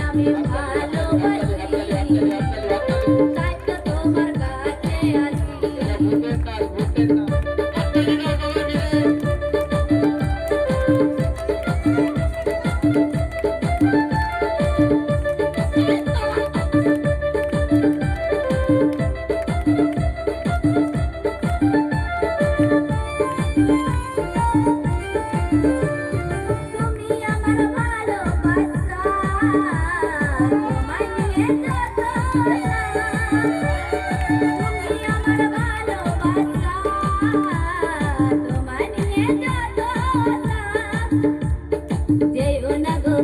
আমি ভালোবাসি, তাই তো তোমার কাছে আসি। তুমি আমার ভালোবাসা, তোমায় নিয়ে যত তুমি আমার ভালোবাসা, তোমায় নিয়ে যত যেও না গো,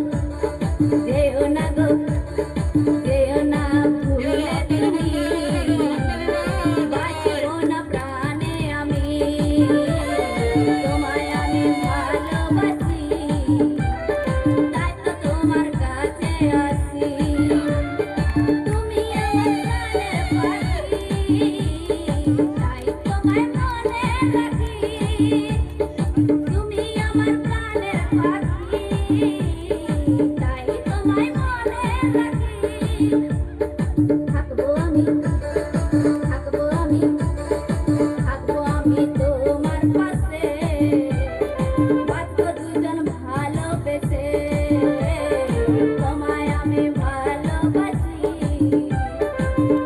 যেও না গো, যেও না ভুলে তুমি, বাঁচবো না প্রাণে আমি, তোমায় আমি ভালোবাসি, তাই তো তোমার কাছে আসি। তুমি আমার প্রাণের পাখি, তাই তোমায় মনে রাখি। তুমি আমার প্রাণের পাখি, তাই তোমায় মনে রাখি। থাকবো আমি, থাকবো আমি, থাকবো আমি তোমার পাশে, বাঁচবো দুজন ভালোবেসে, তোমায় আমি ভালোবাসি,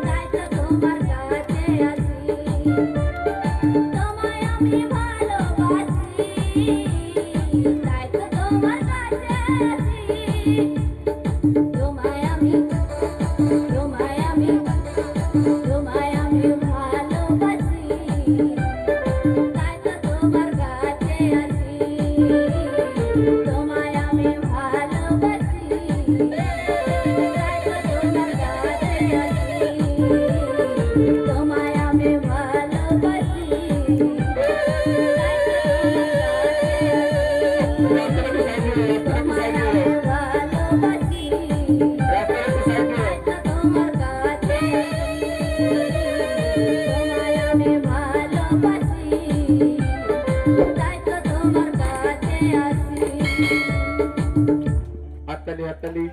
তাই তো তোমার কাছে আসি। তোমায় আমি ভালোবাসি, তাই তো তোমার কাছে আসি। তোমায় আমি, তোমায় আমি, তোমায় আমি ভালোবাসি, তাই তো তোমার কাছে আসি। তোমায় আমি ভালোবাসি, তাই তো তোমার কাছে আসি। তোমায় আমি ভালোবাসি, তাই তো তোমার কাছে আসি। তোমায় আমি ভালোবাসি, তাই তো তোমার কাছে আসি। তোমায় আমি ভালোবাসি, তাই তো তোমার কাছে আসি। হাততালি হাততালি।